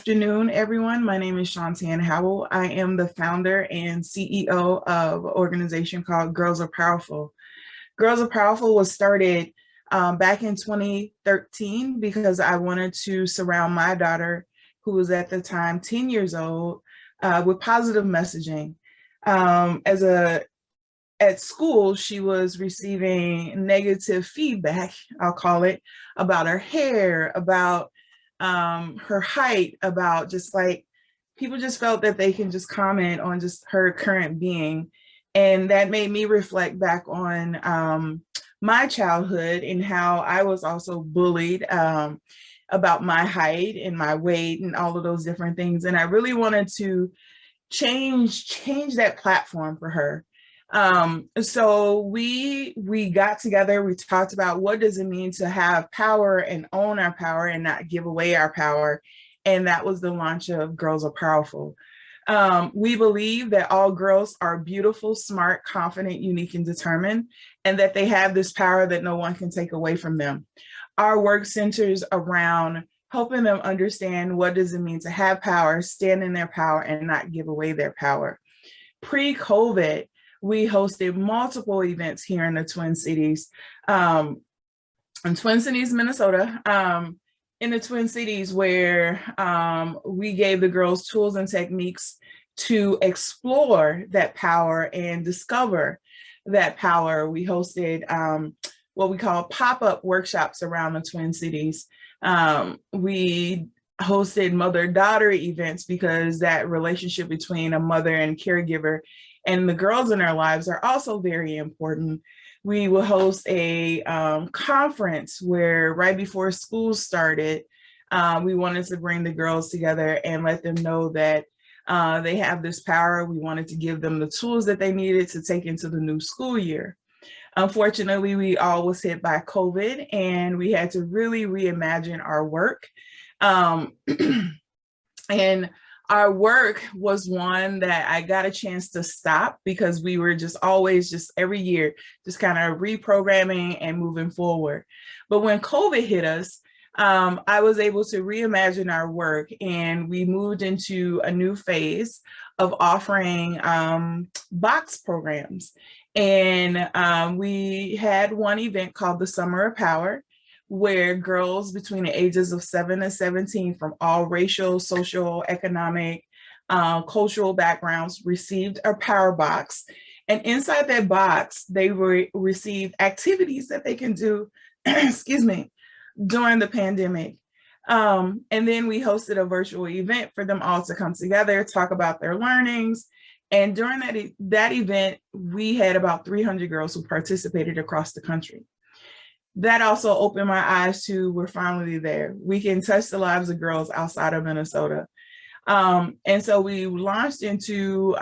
Afternoon, everyone. My name is Shantan Howell. I am the founder and CEO of an organization called Girls Are Powerful. Girls Are Powerful was started back in 2013 because I wanted to surround my daughter, who was at the time 10 years old, with positive messaging. As a At school, she was receiving negative feedback, I'll call it, about her hair, about her height, about just like people just felt that they can just comment on just her current being. And that made me reflect back on my childhood and how I was also bullied about my height and my weight and all of those different things. And I really wanted to change that platform for her. So we got together, we talked about what does it mean to have power and own our power and not give away our power. And that was the launch of Girls Are Powerful. We believe that all girls are beautiful, smart, confident, unique, and determined, and that they have this power that no one can take away from them. Our work centers around helping them understand what does it mean to have power, stand in their power, and not give away their power. Pre-COVID, we hosted multiple events here in the Twin Cities, in Twin Cities, Minnesota, in the Twin Cities, where we gave the girls tools and techniques to explore that power and discover that power. We hosted what we call pop-up workshops around the Twin Cities. We hosted mother-daughter events because that relationship between a mother and caregiver and the girls in our lives are also very important. We will host a conference where right before school started, we wanted to bring the girls together and let them know that they have this power. We wanted to give them the tools that they needed to take into the new school year. Unfortunately, we all was hit by COVID and we had to really reimagine our work. And our work was one that I got a chance to stop because we were just always just every year, just kind of reprogramming and moving forward. But when COVID hit us, I was able to reimagine our work and we moved into a new phase of offering box programs. And we had one event called the Summer of Power, where girls between the ages of 7 and 17 from all racial, social, economic, cultural backgrounds received a power box. And inside that box, they received activities that they can do, excuse me, during the pandemic. And then we hosted a virtual event for them all to come together, talk about their learnings. And during that event, we had about 300 girls who participated across the country. That also opened my eyes to we're finally there. We can touch the lives of girls outside of Minnesota. And so we launched into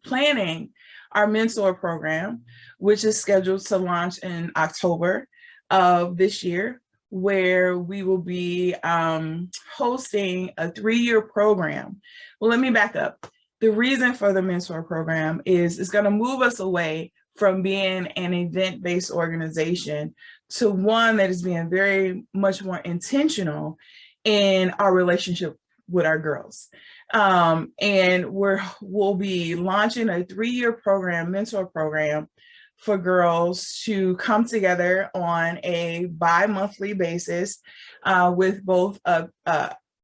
planning our mentor program, which is scheduled to launch in October of this year, where we will be hosting a 3-year program. Well, let me back up. The reason for the mentor program is it's going to move us away from being an event-based organization to one that is being very much more intentional in our relationship with our girls. And we'll be launching a 3-year program, mentor program, for girls to come together on a bi-monthly basis with both an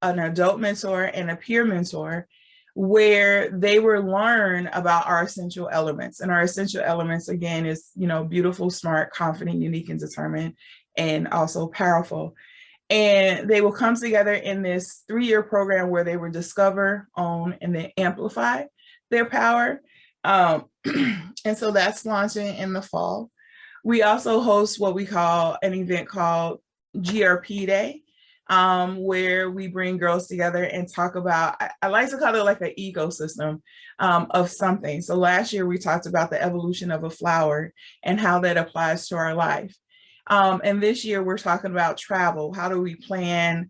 adult mentor and a peer mentor, where they will learn about our essential elements. And our essential elements, again, is, beautiful, smart, confident, unique, and determined, and also powerful. And they will come together in this 3-year program where they will discover, own, and then amplify their power. And so that's launching in the fall. We also host what we call an event called GRP Day, where we bring girls together and talk about, I like to call it like an ecosystem of something. So last year we talked about the evolution of a flower and how that applies to our life. And this year we're talking about travel. How do we plan,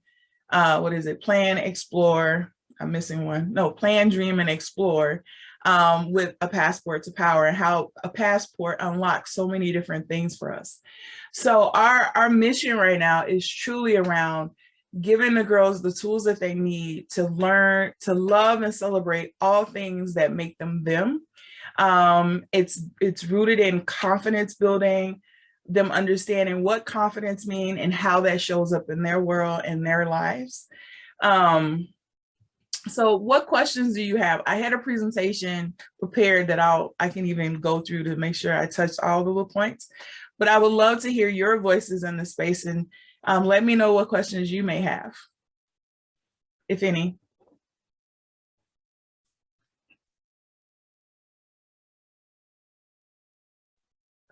plan, explore, I'm missing one. No, plan, dream, and explore with a passport to power, and how a passport unlocks so many different things for us. So our mission right now is truly around giving the girls the tools that they need to learn to love and celebrate all things that make them them. It's rooted in confidence building, them understanding what confidence means and how that shows up in their world and their lives. So what questions do you have? I had a presentation prepared that I can even go through to make sure I touched all the little points, but I would love to hear your voices in the space, and let me know what questions you may have, if any.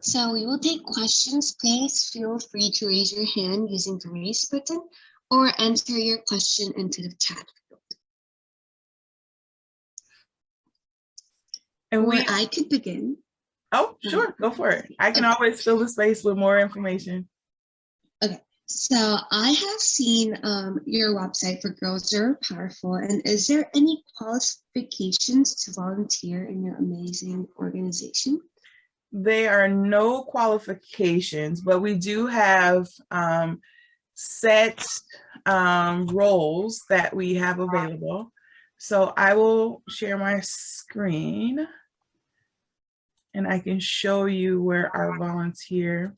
So we will take questions. Please feel free to raise your hand using the raise button or enter your question into the chat. And I could begin. Oh, sure, go for it. I can always fill the space with more information. Okay, so I have seen your website for Girls Are Powerful, and is there any qualifications to volunteer in your amazing organization? There are no qualifications, but we do have set roles that we have available. So I will share my screen and I can show you where our volunteer.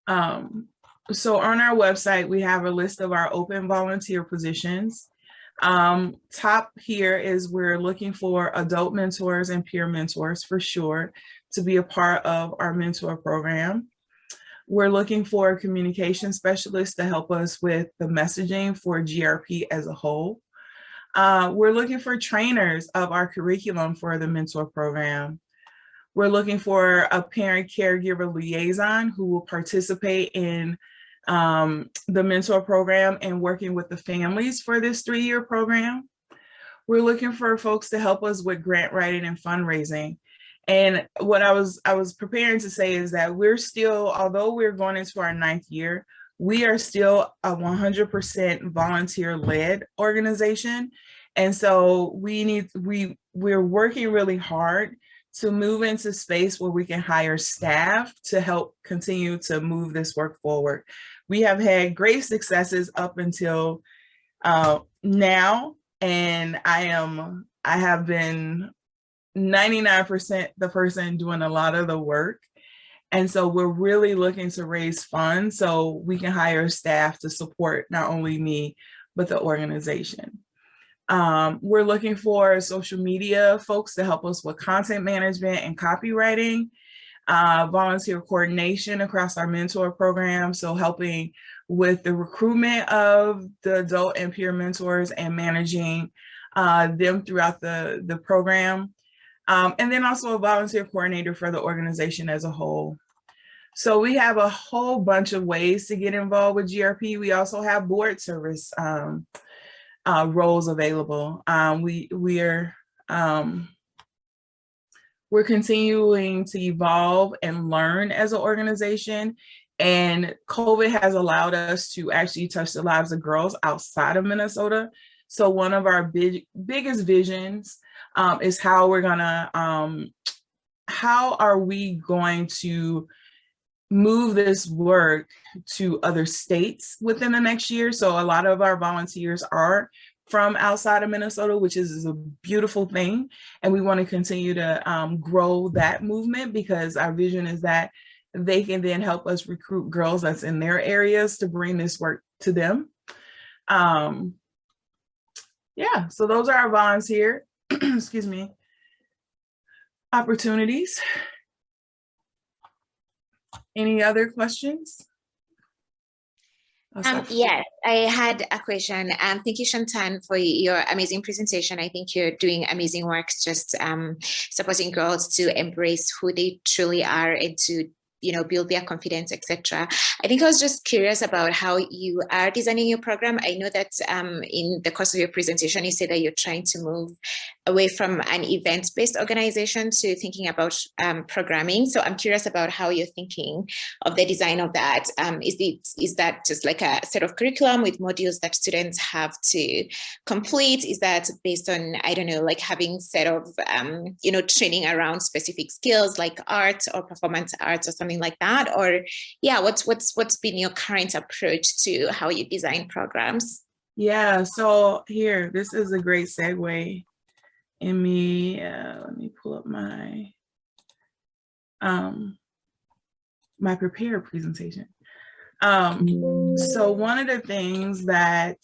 So on our website, we have a list of our open volunteer positions. Top here is we're looking for adult mentors and peer mentors for sure to be a part of our mentor program. We're looking for a communication specialist to help us with the messaging for GRP as a whole. We're looking for trainers of our curriculum for the mentor program. We're looking for a parent caregiver liaison who will participate in the mentor program and working with the families for this 3-year program. We're looking for folks to help us with grant writing and fundraising. And what I was preparing to say is that we're still, although we're going into our 9th year, we are still a 100% volunteer-led organization. And so we're working really hard to move into space where we can hire staff to help continue to move this work forward. We have had great successes up until now, and I have been 99% the person doing a lot of the work. And so we're really looking to raise funds so we can hire staff to support not only me, but the organization. We're looking for social media folks to help us with content management and copywriting, volunteer coordination across our mentor program. So helping with the recruitment of the adult and peer mentors and managing them throughout the program. And then also a volunteer coordinator for the organization as a whole. So we have a whole bunch of ways to get involved with GRP. We also have board service roles available. We're continuing to evolve and learn as an organization, and COVID has allowed us to actually touch the lives of girls outside of Minnesota. So one of our biggest visions is how are we going to move this work to other states within the next year. So a lot of our volunteers are from outside of Minnesota, which is a beautiful thing. And we want to continue to grow that movement, because our vision is that they can then help us recruit girls that's in their areas to bring this work to them. Yeah, so those are our volunteer, excuse me, opportunities. Any other questions? Yes, I had a question. Thank you, Shantan, for your amazing presentation. I think you're doing amazing work just supporting girls to embrace who they truly are and to build their confidence, etc. I think I was just curious about how you are designing your program. I know that in the course of your presentation, you said that you're trying to move away from an event-based organization to thinking about programming. So I'm curious about how you're thinking of the design of that. Is that just like a set of curriculum with modules that students have to complete? Is that based on, I don't know, like having set of, training around specific skills like art or performance arts or something something like that? Or yeah, what's been your current approach to how you design programs? Yeah, so here, this is a great segue in me. Let me pull up my my prepared presentation. So one of the things that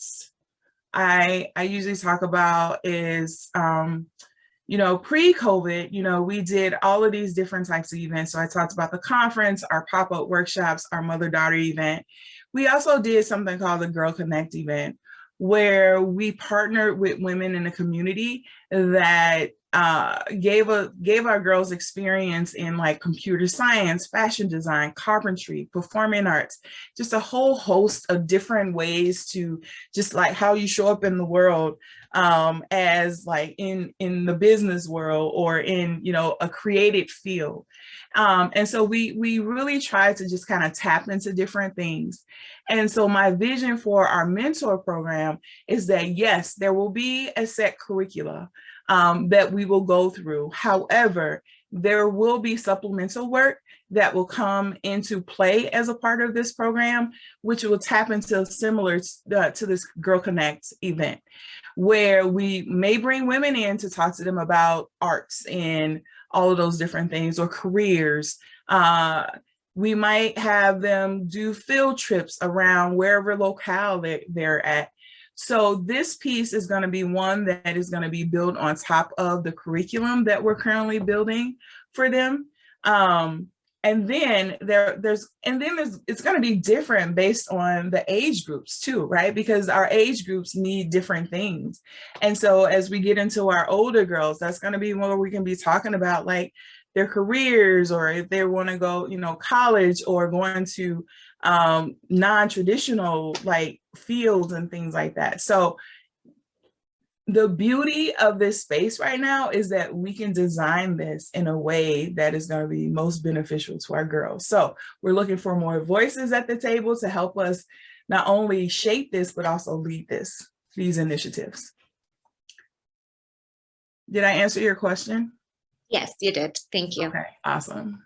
I usually talk about is, pre-COVID, we did all of these different types of events. So I talked about the conference, our pop-up workshops, our mother-daughter event. We also did something called the Girl Connect event, where we partnered with women in the community that gave our girls experience in like computer science, fashion design, carpentry, performing arts, just a whole host of different ways to just like how you show up in the world, as like in the business world or in a creative field. And so we really try to just kind of tap into different things. And so my vision for our mentor program is that, yes, there will be a set curricula that we will go through. However, there will be supplemental work that will come into play as a part of this program, which will tap into similar to this Girl Connect event, where we may bring women in to talk to them about arts and all of those different things, or careers. We might have them do field trips around wherever locale they're at. So this piece is going to be one that is going to be built on top of the curriculum that we're currently building for them. And then it's going to be different based on the age groups too, right? Because our age groups need different things. And so as we get into our older girls, that's going to be where we can be talking about like their careers, or if they want to go, college, or going to non-traditional like fields and things like that. So the beauty of this space right now is that we can design this in a way that is going to be most beneficial to our girls. So we're looking for more voices at the table to help us not only shape this, but also lead these initiatives. Did I answer your question? Yes, you did. Thank you. Okay, awesome.